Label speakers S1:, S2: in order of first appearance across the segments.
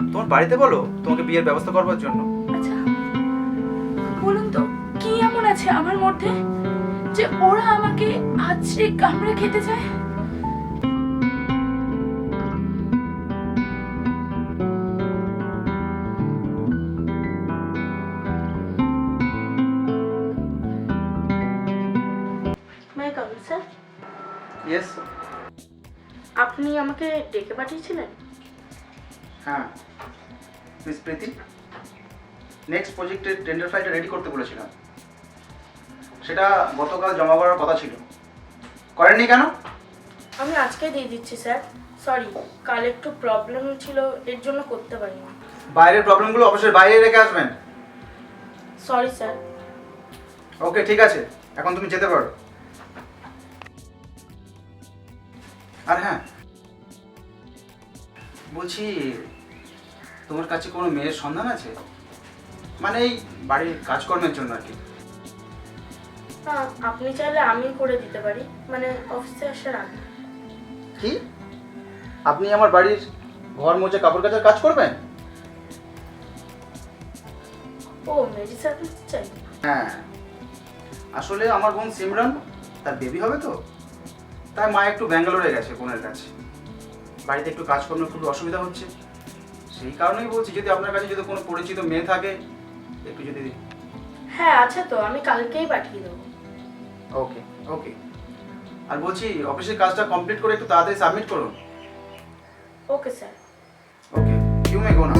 S1: তোমার বাড়িতে বলো তোমাকে বিয়ের ব্যবস্থা করবার জন্য।
S2: আচ্ছা বলুন তো কি এমন আছে আমার মধ্যে যে ওরা আমাকে আছড়ে কামড়ে খেতে চায়? মে কাম স্যার।
S1: ইয়েস।
S2: আপনি আমাকে ডেকে পাঠিয়েছিলেন?
S1: হ্যাঁ মিস প্রীতি, নেক্সট প্রজেক্টের টেন্ডার ফাইলটা রেডি করতে বলেছিলাম, সেটা গতকাল জমা করার কথা ছিল, করেননি কেন?
S2: আমি আজকে দিয়ে দিচ্ছি স্যার। সরি, কাল একটু প্রবলেম ছিল, এর জন্য করতে পারিনি।
S1: বাইরের প্রবলেমগুলো অবশ্যই বাইরে রেখে আসবেন।
S2: Sorry sir.
S1: ওকে ঠিক আছে, এখন তুমি যেতে পারো। আর হ্যাঁ বলছি, তোমার কাছে কোনো মেয়ের সন্ধান আছে? মানে এই বাড়ির কাজকর্মের জন্য আর কি।
S2: হ্যাঁ, আপনি চাইলে আমি করে দিতে পারি, মানে অফিসে আসার আগে।
S1: কি আপনি আমার বাড়ির ঘর মুছে কাপড় কাচার কাজ করবেন?
S2: ও মেডি সার্ভিস চাই?
S1: হ্যাঁ, আসলে আমার বোন সিমরান, তার বেবি হবে তো, তাই মা একটু ব্যাঙ্গালোরে গেছে বোনের কাছে, বাড়িতে একটু কাজকর্মে খুব অসুবিধা হচ্ছে, সেই কারণেই বলছি যদি আপনার কাছে যদি কোনো পরিচিত মেয়ে থাকে একটু যদি।
S2: হ্যাঁ আছে তো, আমি কালকেই পাঠিয়ে দেবো।
S1: ওকে ওকে। আর বলছি অফিসের কাজটা কমপ্লিট করে একটু তাড়াতাড়ি সাবমিট করুন।
S2: Okay sir.
S1: Okay, you may go now.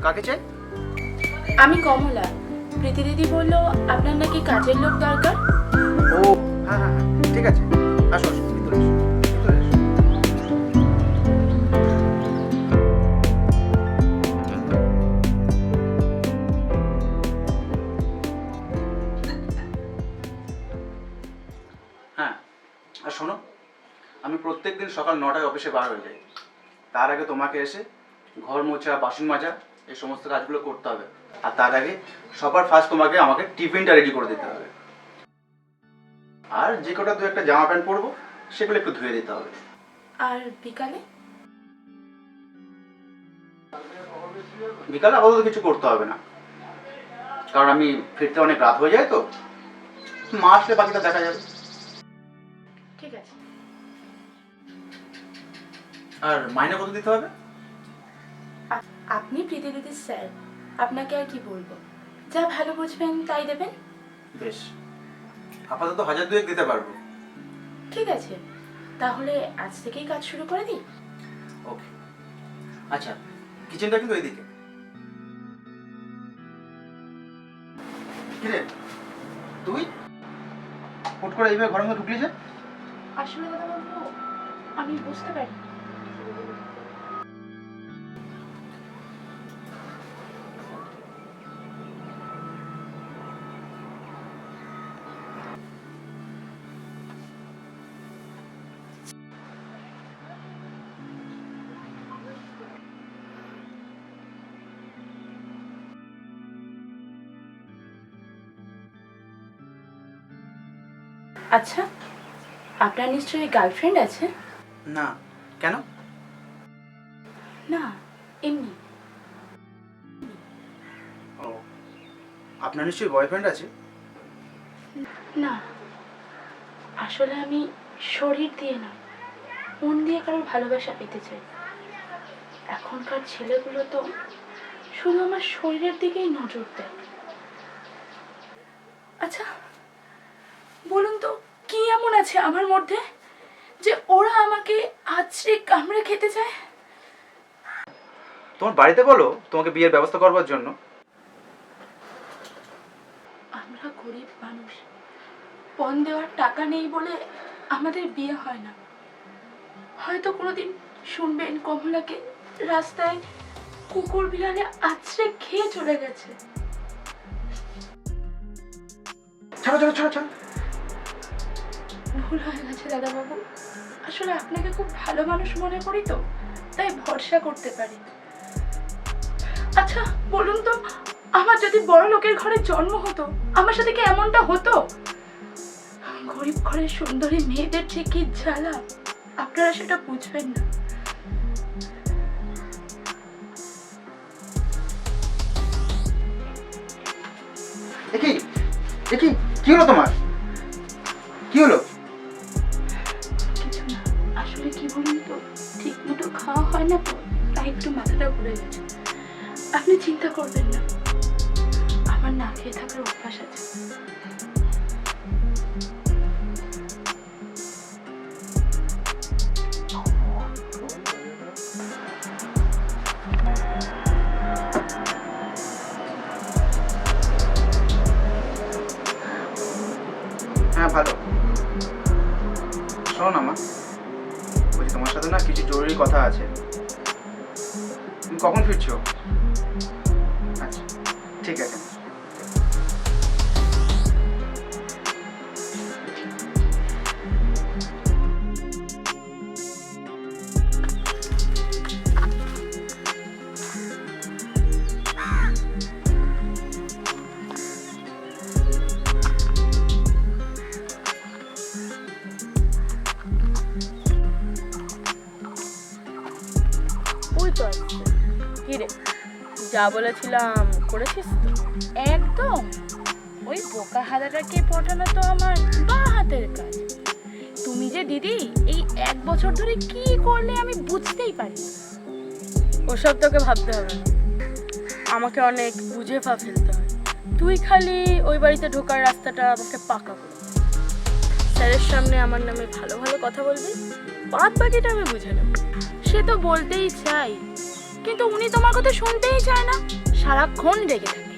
S1: কাকে চাই?
S2: আমি কমলা। প্রীতি দিদি বললো আপনার নাকি কাজের লোক দরকার।
S1: ও হ্যাঁ হ্যাঁ হ্যাঁ, ঠিক আছে, আসো আসো, ভিতরে এসো, ভিতরে এসো। হ্যাঁ, আর শোনো, আমি প্রত্যেকদিন সকাল 9টায় অফিসে বার হয়ে যাই, তার আগে তোমাকে এসে ঘর মোছা বাসন মাজা এই সমস্ত কাজগুলো করতে হবে, আর তার আগে সবার ফার্স্ট তোমাকে আমাকে টিফিনটা রেডি করে দিতে হবে, আর যে কটা দু একটা জামা প্যান্ট পরবো সেগুলো একটু ধুয়ে দিতে হবে।
S2: আর বিকালে?
S1: বিকালে আপাতত কিছু করতে হবে না, কারণ আমি ফিরতে অনেক রাত হয়ে যায় তো, মা আসলে বাকিটা দেখা যাবে।
S2: ঠিক আছে।
S1: আর মাইনে কত দিতে হবে?
S2: আপনি প্রীতি দিদির স্যার, আপনাকে আর কি বলবো, যা ভালো বুঝবেন তাই দেবেন।
S1: বেশ, আপাতত 1000 দিতে পারবো।
S2: ঠিক আছে, তাহলে আজ থেকেই কাজ শুরু করে দিই।
S1: ওকে। আচ্ছা, কিচেনটা কিন্তু এইদিকে। কিরে তুই হুট করে এইভাবে ঘরের মধ্যে ঢুকলি যে?
S2: আসলে দাদা বাবু, আমি বুঝতে পারি। আচ্ছা, আপনার নিশ্চয়ই গার্লফ্রেন্ড আছে?
S1: না, কেন?
S2: না, এমনি।
S1: ও, আপনার নিশ্চয়ই বয়ফ্রেন্ড আছে?
S2: না, আসলে আমি শরীর দিয়ে না, মন দিয়ে কারোর ভালোবাসা পেতে চাই। এখনকার ছেলেগুলো তো শুধু আমার শরীরের দিকেই নজর দেয়। আচ্ছা বলুন তো কি এমন আছে আমার মধ্যে যে ওরা আমাকে আছড়ে কামড়ে খেতে চায়?
S1: তোমার বাড়িতে বলো তোমাকে বিয়ের ব্যবস্থা করবার জন্য।
S2: আমরা গরিব মানুষ, পণ দেওয়ার টাকা নেই বলে আমাদের বিয়ে হয় না। হয়তো কোনোদিন শুনবেন কমলাকে রাস্তায় কুকুর বিড়ালে আছড়ে খেয়ে চলে গেছে।
S1: ছাড়ো ছাড়ো ছাড়ো ছাড়ো।
S2: ভুল হয়ে গেছে দাদা বাবু, আসলে আপনাকে খুব ভালো মানুষ মনে করি তো, তাই ভরসা করতে পারি। আচ্ছা বলুন তো, আমার যদি বড় লোকের ঘরে জন্ম হতো, আমার সাথে কি এমনটা হতো? গরিব ঘরের সুন্দরী মেয়েদের যে কি জ্বালা, আপনারা সেটা বুঝবেন না।
S1: দেখি দেখি কি হলো তোমার? কি হলো?
S2: কিছু না, আসলে কি বলুন তো, ঠিক মতো খাওয়া হয় না তো, তাই একটু মাথাটা ঘুরে গেছে। আপনি চিন্তা করবেন না, আমার না খেয়ে থাকার অভ্যাস আছে।
S1: হ্যাঁ ভালো। শোনো না মা, বলছি তোমার সাথে না কিছু জরুরি কথা আছে। তুমি কখন ফিরছো? আচ্ছা ঠিক আছে।
S3: ওই তো আসছে। কি রে, যা বলেছিলাম করেছিস তো? একদম। ওই বোকা হাজারটাকে পটানো তো আমার বা হাতের কাজ। তুমি যে দিদি এই 1 বছর ধরে কি করলে আমি বুঝতেই পারি না। ওসব তোকে ভাবতে হবে না, আমাকে অনেক বুঝে ফেলতে হয়। তুই খালি ওই বাড়িতে ঢোকার রাস্তাটা আমাকে পাকা করে দে। স্যারের সামনে আমার নামে ভালো ভালো কথা বলবি, বাদ বাকিটা আমি বুঝে নেব।
S2: সে তো বলতেই চাই, কিন্তু উনি তোমার কথা শুনতেই চায় না, সারাক্ষণ রেগে থাকে।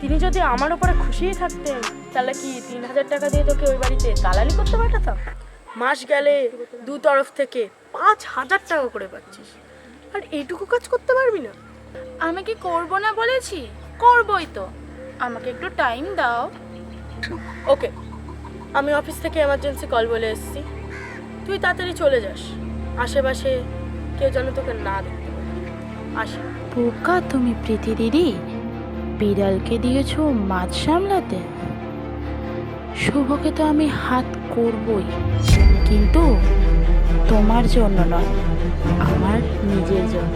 S3: তিনি যদি আমার উপরে খুশিই থাকতেন, তাহলে কি 3000 টাকা দিয়ে তোকে ওই বাড়িতে দালালি করতে পাঠাতাম? মাস গেলে দু তরফ থেকে 5000 টাকা করে পাচ্ছিস, আর এইটুকু কাজ করতে পারবি না?
S2: আমি কি করব না বলেছি? করবই তো, আমাকে একটু টাইম দাও।
S3: ওকে, আমি অফিস থেকে এমার্জেন্সি কল বলে এসেছি, তুই তাড়াতাড়ি চলে যাস। আশেপাশে কেউ যেন তোকে না দেখতে পারে। আসি।
S2: বোকা তুমি প্রীতি দিদি, বিড়ালকে দিয়েছো মাছ সামলাতে। শুভকে তো আমি হাত করবই, কিন্তু তোমার জন্য নয়, আমার নিজের জন্য।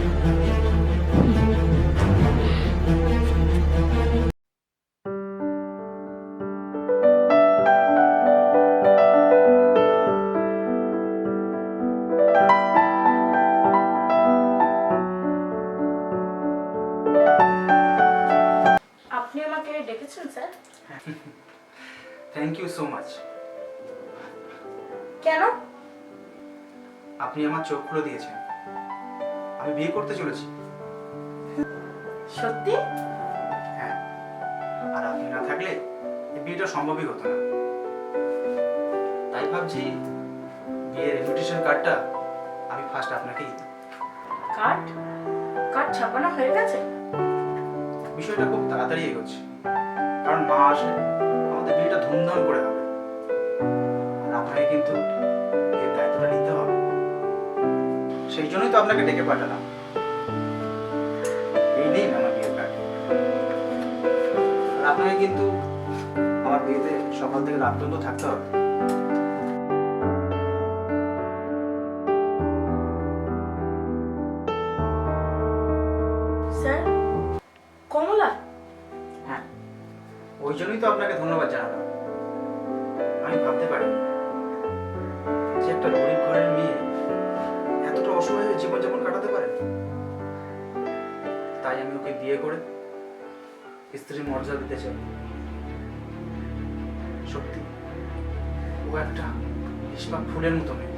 S3: আপনি আমাকে ডেকেছেন sir?
S1: Thank you so much.
S3: কেন?
S1: আপনি আমার চোখ খুলে দিয়েছেন, আমি বিয়ে করতে চলেছি।
S3: সত্যি?
S1: হ্যাঁ, আর আপনি না থাকলে এই বিয়েটা সম্ভবই হতো না। তাই ভাবছি বিয়ের ইনভিটেশন কার্ডটা আমি ফার্স্ট আপনাকেই দিই।
S3: কার্ড? কার্ড ছাপানো হয়ে গেছে?
S1: বিষয়টা খুব তাড়াতাড়ি এগোচ্ছে, কারণ মা আসলে আমাদের বিয়েটা ধুমধাম করে হবে, আর আপনাকে কিন্তু এর দায়িত্বটা নিতে হবে। সেই জন্যই তো আপনাকে ডেকে পাঠালাম। এই নিন আমার বিয়ের কার্ড। আর আপনাকে কিন্তু আমার বিয়েতে সকাল থেকে রাত পর্যন্ত থাকতে হবে।
S3: স্যার, কমলা?
S1: হ্যাঁ, ওই জন্যই তো আপনাকে ধন্যবাদ জানালাম। আমি ভাবতে পারি যে একটা গরিব ঘরের মেয়ে এতটা অসহায় হয়ে জীবনযাপন কাটাতে পারে। তাই আমি ওকে বিয়ে করে স্ত্রীর মর্যাদা দিতে চাই। সত্যি ও একটা নিষ্পাপ ফুলের মতো মেয়ে।